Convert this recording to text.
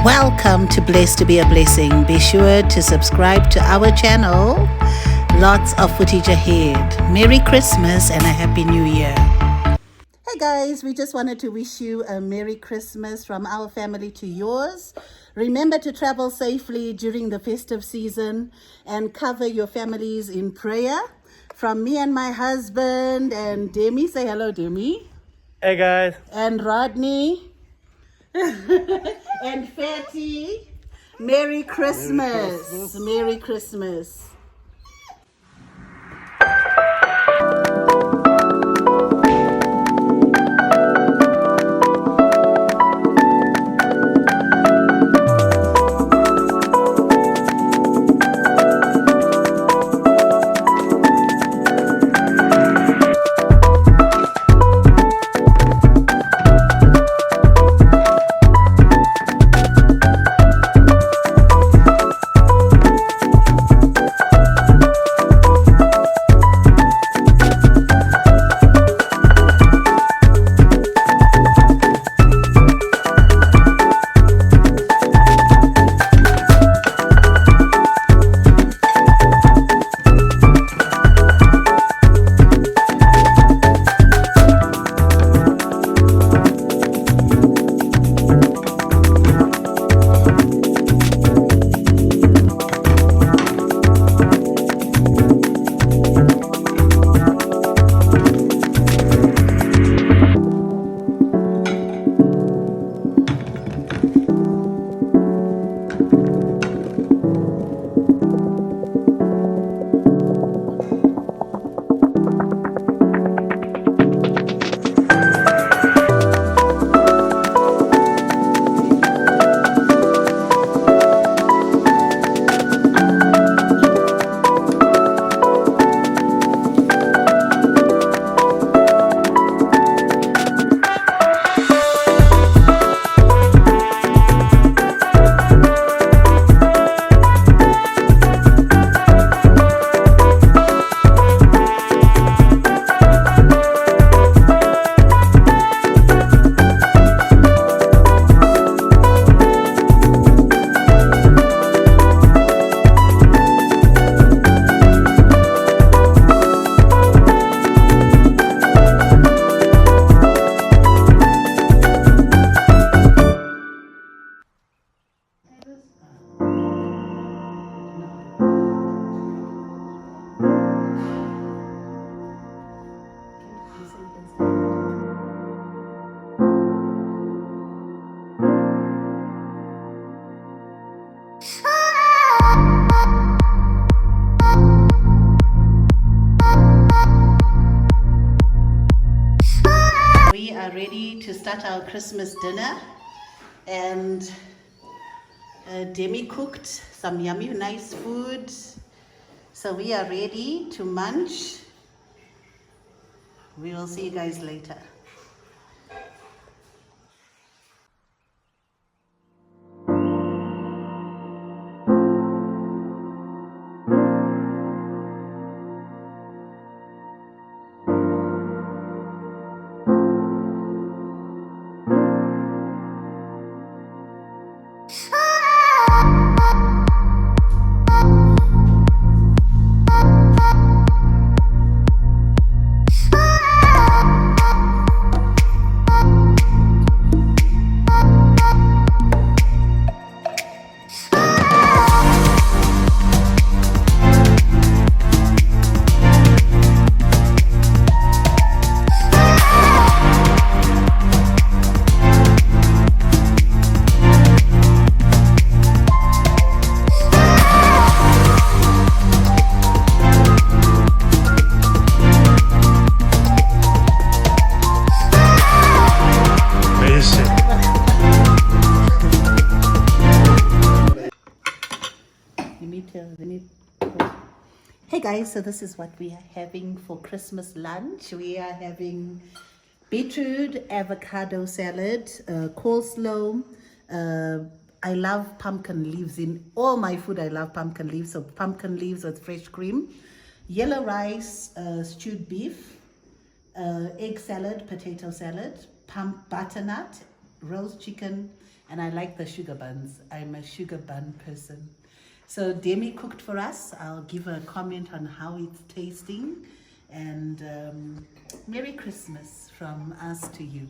Welcome to Blessed to be a Blessing. Be sure to subscribe to our channel. Lots of footage ahead. Merry Christmas and a Happy New Year. Hey guys, we just wanted to wish you a Merry Christmas from our family to yours. Remember to travel safely during the festive season and cover your families in prayer. From me and my husband and Demi. Say hello, Demi. Hey guys. And Rodney. And Fatty. Merry Christmas. Merry Christmas. We are ready to start our Christmas dinner, and Demi cooked some yummy nice food, so we are ready to munch. We will see you guys later. Hey guys, so this is what we are having for Christmas lunch. We are having beetroot avocado salad, coleslaw. I love pumpkin leaves in all my food. I love pumpkin leaves, so pumpkin leaves with fresh cream, yellow rice, stewed beef, egg salad, potato salad, butternut, roast chicken, And I like the sugar buns. I'm a sugar bun person. So Demi cooked for us. I'll give a comment on how it's tasting. And Merry Christmas from us to you.